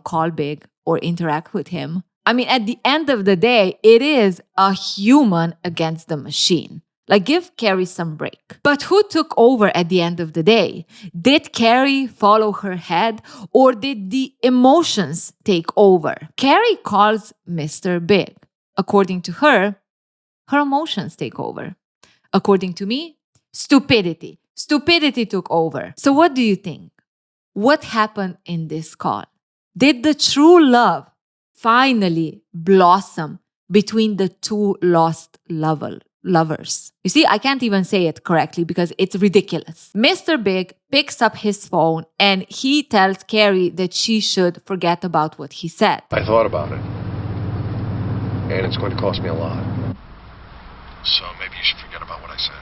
call big or interact with him. I mean, at the end of the day, it is a human against the machine. Give Carrie some break. But who took over at the end of the day? Did Carrie follow her head or did the emotions take over? Carrie calls Mr. Big. According to her emotions take over. According to me, stupidity. Stupidity took over. So what do you think? What happened in this call? Did the true love finally blossom between the two lost lovers? You see, I can't even say it correctly because it's ridiculous. Mr. Big picks up his phone and he tells Carrie that she should forget about what he said. I thought about it. And it's going to cost me a lot. So maybe you should forget about what I said.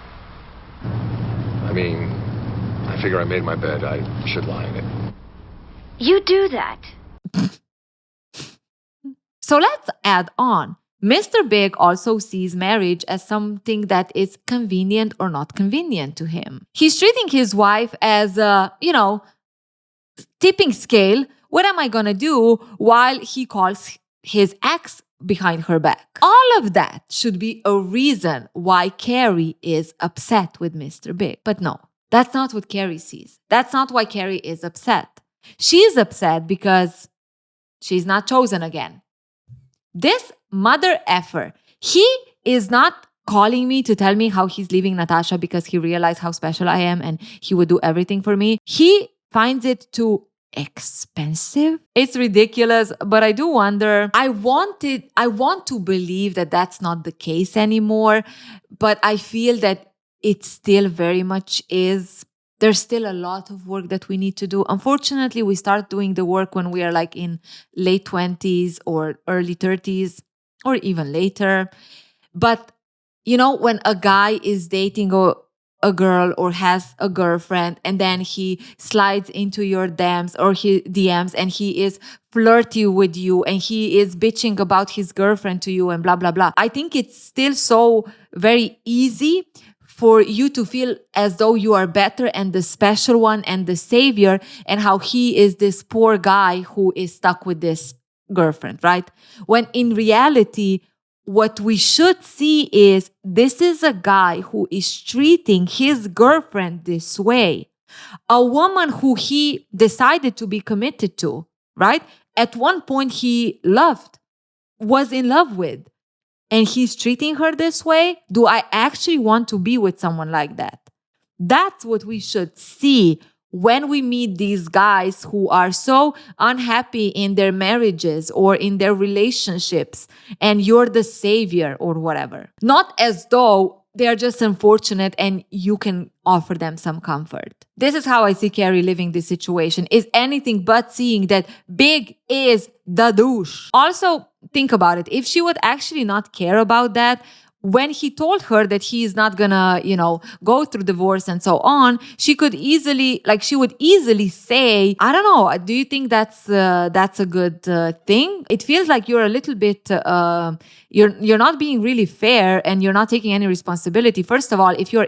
I mean, I figure I made my bed. I should lie in it. You do that. So let's add on. Mr. Big also sees marriage as something that is convenient or not convenient to him. He's treating his wife as a, tipping scale. What am I gonna do while he calls his ex behind her back? All of that should be a reason why Carrie is upset with Mr. Big. But no, that's not what Carrie sees. That's not why Carrie is upset. She's upset because she's not chosen again. This mother effer, he is not calling me to tell me how he's leaving Natasha because he realized how special I am and he would do everything for me. He finds it too expensive. It's ridiculous, but I do wonder. I want to believe that that's not the case anymore, but I feel that it still very much is. There's still a lot of work that we need to do. Unfortunately, we start doing the work when we are in late 20s or early 30s or even later. But, when a guy is dating a girl or has a girlfriend and then he slides into your DMs and he is flirty with you and he is bitching about his girlfriend to you and blah, blah, blah. I think it's still so very easy for you to feel as though you are better and the special one and the savior, and how he is this poor guy who is stuck with this girlfriend, right? When in reality, what we should see is this is a guy who is treating his girlfriend this way. A woman who he decided to be committed to, right? At one point he was in love with. And he's treating her this way? Do I actually want to be with someone like that? That's what we should see when we meet these guys who are so unhappy in their marriages or in their relationships and you're the savior or whatever. Not as though they are just unfortunate and you can offer them some comfort. This is how I see Carrie living this situation, is anything but seeing that Big is the douche. Also, think about it. If she would actually not care about that, when he told her that he is not gonna, go through divorce and so on, she would easily say, I don't know, do you think that's a good thing? It feels like you're a little bit, you're not being really fair and you're not taking any responsibility. First of all, if you're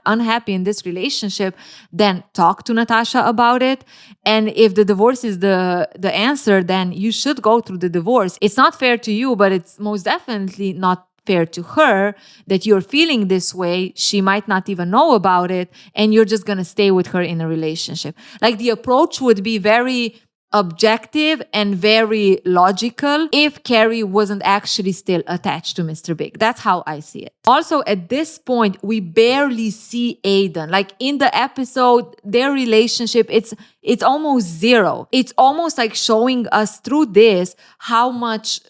unhappy in this relationship, then talk to Natasha about it. And if the divorce is the answer, then you should go through the divorce. It's not fair to you, but it's most definitely not fair to her that you're feeling this way. She might not even know about it, and you're just going to stay with her in a relationship. Like, the approach would be very objective and very logical if Carrie wasn't actually still attached to Mr. Big. That's how I see it. Also, at this point, we barely see Aidan. Like, in the episode, their relationship, it's almost zero. It's almost like showing us through this how much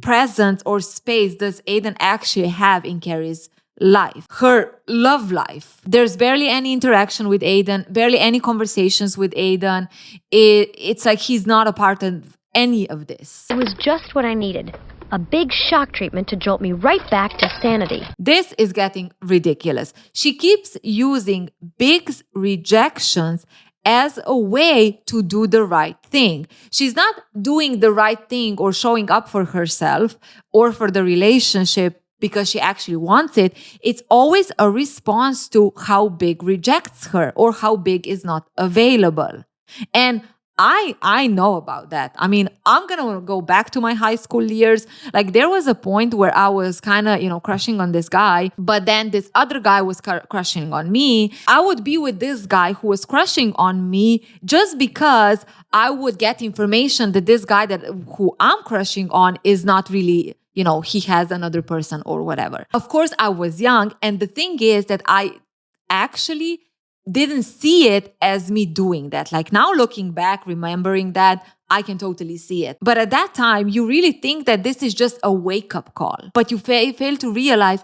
presence or space does Aidan actually have in Carrie's life, her love life. There's barely any interaction with Aidan, barely any conversations with Aidan. It's like he's not a part of any of this. It was just what I needed. A big shock treatment to jolt me right back to sanity. This is getting ridiculous. She keeps using Big's rejections as a way to do the right thing. She's not doing the right thing or showing up for herself or for the relationship because she actually wants it. It's always a response to how Big rejects her or how Big is not available. And I know about that. I mean, I'm going to go back to my high school years. Like, there was a point where I was kind of, crushing on this guy, but then this other guy was crushing on me. I would be with this guy who was crushing on me just because I would get information that this guy who I'm crushing on is not really, he has another person or whatever. Of course, I was young. And the thing is that I actually didn't see it as me doing that. Like, now looking back, remembering that, I can totally see it. But at that time, you really think that this is just a wake-up call. But you fail to realize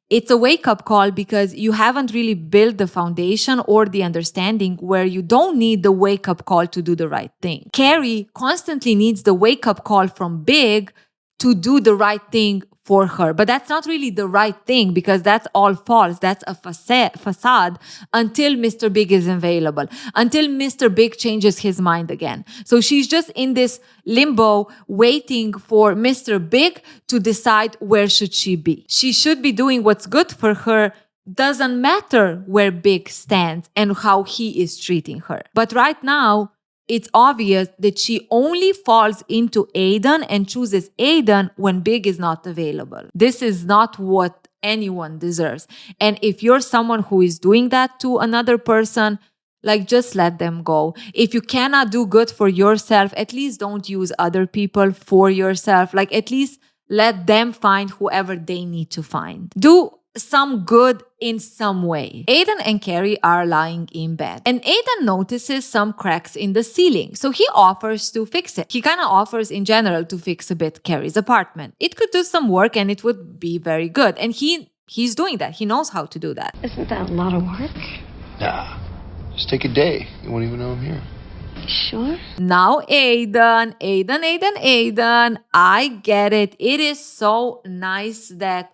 it's a wake-up call because you haven't really built the foundation or the understanding where you don't need the wake-up call to do the right thing. Carrie constantly needs the wake-up call from Big to do the right thing for her. But that's not really the right thing because that's all false. That's a facade until Mr. Big is available, until Mr. Big changes his mind again. So she's just in this limbo waiting for Mr. Big to decide where should she be. She should be doing what's good for her. Doesn't matter where Big stands and how he is treating her. But right now, it's obvious that she only falls into Aidan and chooses Aidan when Big is not available. This is not what anyone deserves. And if you're someone who is doing that to another person, like, just let them go. If you cannot do good for yourself, at least don't use other people for yourself. Like, at least let them find whoever they need to find. Do some good in some way. Aidan and Carrie are lying in bed, and Aidan notices some cracks in the ceiling, so he offers to fix it. He kind of offers in general to fix a bit Carrie's apartment. It could do some work and it would be very good, and he's doing that. He knows how to do that. Isn't that a lot of work? Nah, just take a day. You won't even know I'm here. Sure. Now, Aidan, I get it. It is so nice that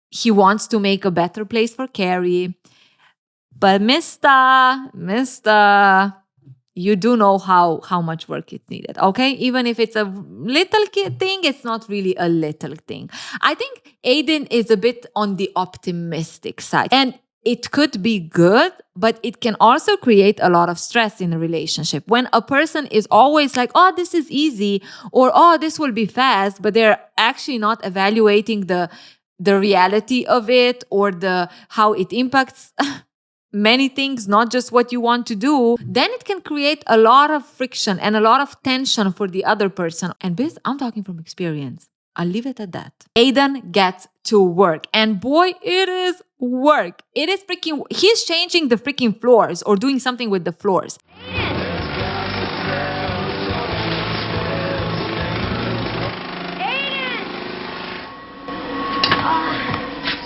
he wants to make a better place for Carrie. But Mister, you do know how much work it's needed, okay? Even if it's a little thing, it's not really a little thing. I think Aidan is a bit on the optimistic side. And it could be good, but it can also create a lot of stress in a relationship. When a person is always like, oh, this is easy, or oh, this will be fast, but they're actually not evaluating the reality of it or how it impacts many things, not just what you want to do, then it can create a lot of friction and a lot of tension for the other person. And this, I'm talking from experience. I'll leave it at that. Aidan gets to work. And boy, it is work. It is he's changing the freaking floors or doing something with the floors.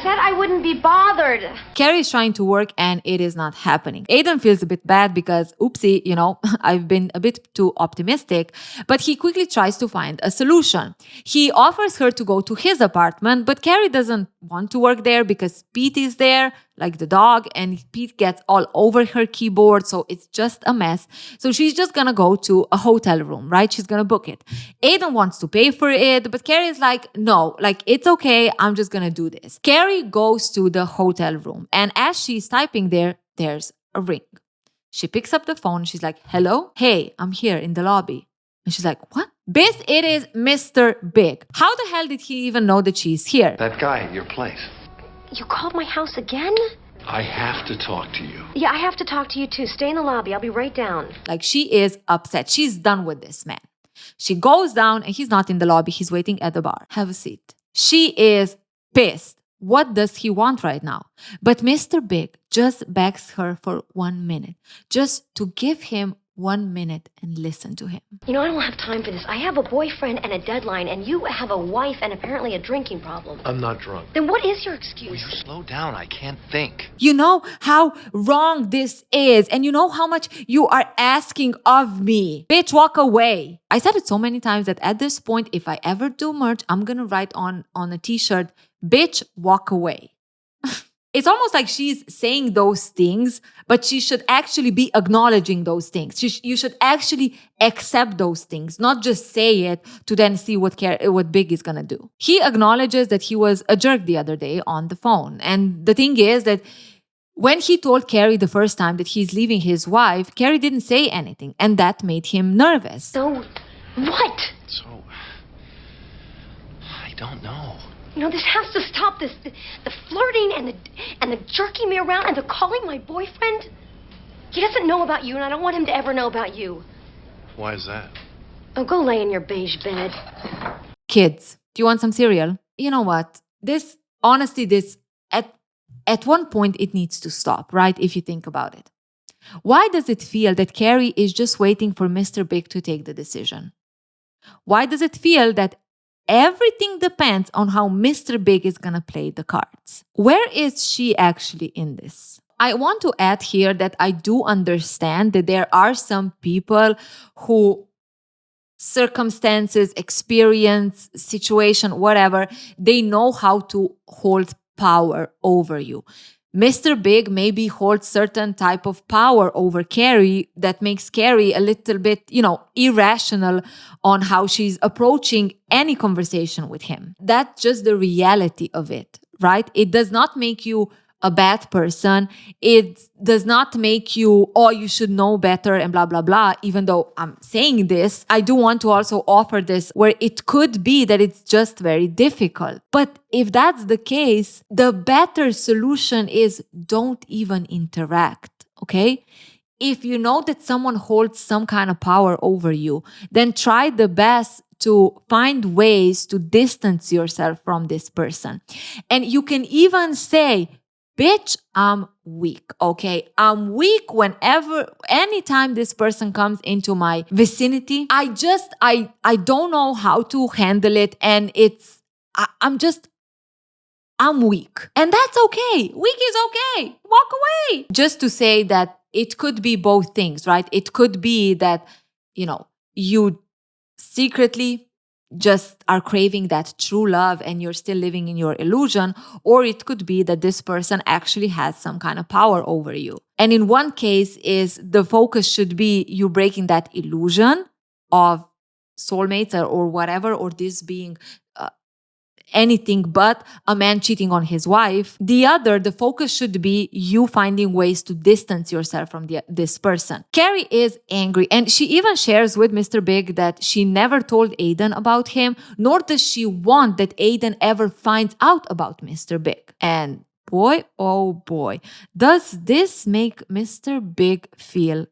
Said I I wouldn't be bothered. Carrie is trying to work and it is not happening. Aidan feels a bit bad because, oopsie, I've been a bit too optimistic, but he quickly tries to find a solution. He offers her to go to his apartment, but Carrie doesn't want to work there because Pete is there, like the dog, and Pete gets all over her keyboard, so it's just a mess. So she's just gonna go to a hotel room, right? She's gonna book it. Aidan wants to pay for it, but Carrie is like, no, like, it's okay, I'm just gonna do this. Carrie goes to the hotel room, and as she's typing there, there's a ring. She picks up the phone, she's like, hello? Hey, I'm here in the lobby. And she's like, what? Bitch, it is Mr. Big. How the hell did he even know that she's here? That guy at your place. You called my house again? I have to talk to you. Yeah, I have to talk to you too. Stay in the lobby. I'll be right down. Like, she is upset. She's done with this man. She goes down and he's not in the lobby. He's waiting at the bar. Have a seat. She is pissed. What does he want right now? But Mr. Big just begs her for 1 minute, just to give him 1 minute and listen to him. You know, I don't have time for this. I have a boyfriend and a deadline, and you have a wife and apparently a drinking problem. I'm not drunk. Then what is your Will excuse? you slow down? I can't think. You know how wrong this is, and you know how much you are asking of me. Bitch, walk away. I said it so many times that at this point, if I ever do merch, I'm gonna write on a t-shirt, bitch, walk away. It's almost like she's saying those things, but she should actually be acknowledging those things. You should actually accept those things, not just say it to then see what Big is gonna do. He acknowledges that he was a jerk the other day on the phone. And the thing is that when he told Carrie the first time that he's leaving his wife, Carrie didn't say anything, and that made him nervous. So, what? So, I don't know. You know, this has to stop. The flirting and the jerking me around and the calling my boyfriend. He doesn't know about you, and I don't want him to ever know about you. Why is that? Oh, go lay in your beige bed. Kids, do you want some cereal? You know what? At one point, it needs to stop, right? If you think about it. Why does it feel that Carrie is just waiting for Mr. Big to take the decision? Why does it feel that everything depends on how Mr. Big is going to play the cards? Where is she actually in this? I want to add here that I do understand that there are some people who circumstances, experience, situation, whatever, they know how to hold power over you. Mr. Big maybe holds certain type of power over Carrie that makes Carrie a little bit, irrational on how she's approaching any conversation with him. That's just the reality of it, right? It does not make you a bad person. It does not make you, you should know better and blah, blah, blah. Even though I'm saying this, I do want to also offer this where it could be that it's just very difficult. But if that's the case, the better solution is don't even interact, okay? If you know that someone holds some kind of power over you, then try the best to find ways to distance yourself from this person. And you can even say, bitch, I'm weak, okay? I'm weak anytime this person comes into my vicinity. I don't know how to handle it, and I'm weak. And that's okay. Weak is okay. Walk away. Just to say that it could be both things, right? It could be that, you secretly just are craving that true love and you're still living in your illusion, or it could be that this person actually has some kind of power over you. And in one case is the focus should be you breaking that illusion of soulmates or whatever, or this being anything but a man cheating on his wife. The focus should be you finding ways to distance yourself from this person. Carrie is angry, and she even shares with Mr. Big that she never told Aidan about him, nor does she want that Aidan ever finds out about Mr. Big. And boy, oh boy, does this make Mr. Big feel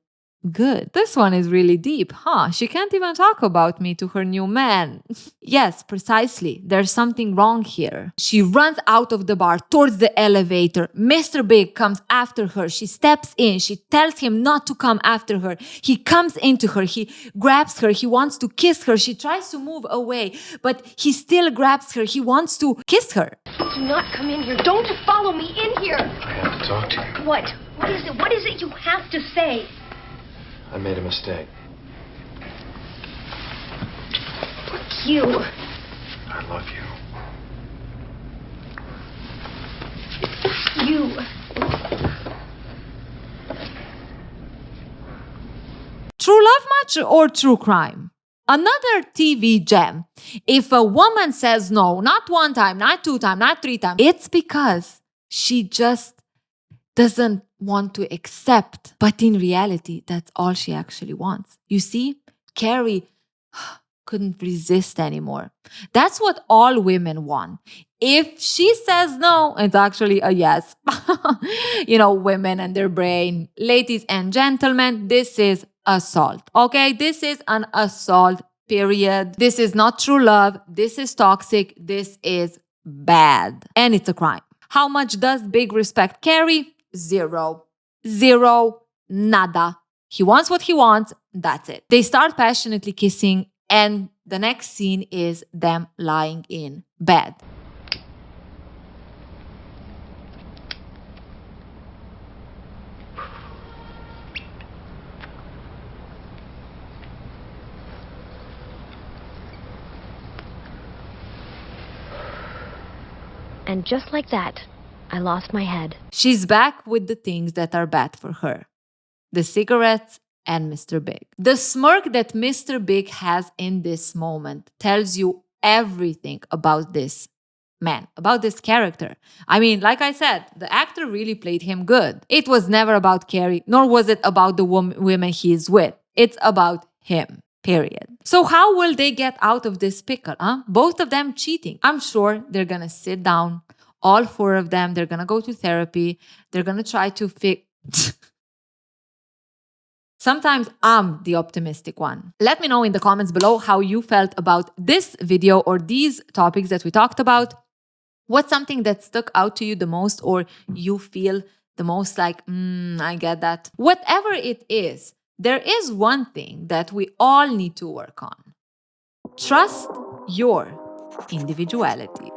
good. This one is really deep, huh? She can't even talk about me to her new man. Yes, precisely. There's something wrong here. She runs out of the bar towards the elevator. Mr. Big comes after her. She steps in. She tells him not to come after her. He comes into her. He grabs her. He wants to kiss her. She tries to move away, but he still grabs her. He wants to kiss her. Do not come in here. Don't follow me in here. I have to talk to you. What? What is it? What is it you have to say? I made a mistake. Fuck you. I love you. You. True love much or true crime? Another TV gem. If a woman says no, not one time, not two times, not three times, it's because she just doesn't want to accept. But in reality, that's all she actually wants. You see, Carrie couldn't resist anymore. That's what all women want. If she says no, it's actually a yes. Women and their brain. Ladies and gentlemen, this is assault. Okay, this is an assault, period. This is not true love. This is toxic. This is bad. And it's a crime. How much does Big respect Carrie? Zero. Zero. Nada. He wants what he wants. That's it. They start passionately kissing, and the next scene is them lying in bed. And just like that, I lost my head. She's back with the things that are bad for her. The cigarettes and Mr. Big. The smirk that Mr. Big has in this moment tells you everything about this man, about this character. I mean, like I said, the actor really played him good. It was never about Carrie, nor was it about the women he's with. It's about him. Period. So how will they get out of this pickle, huh? Both of them cheating. I'm sure they're gonna sit down, all four of them, they're gonna go to therapy, they're gonna try to fix... Sometimes I'm the optimistic one. Let me know in the comments below how you felt about this video or these topics that we talked about. What's something that stuck out to you the most, or you feel the most like, I get that. Whatever it is, there is one thing that we all need to work on. Trust your individuality.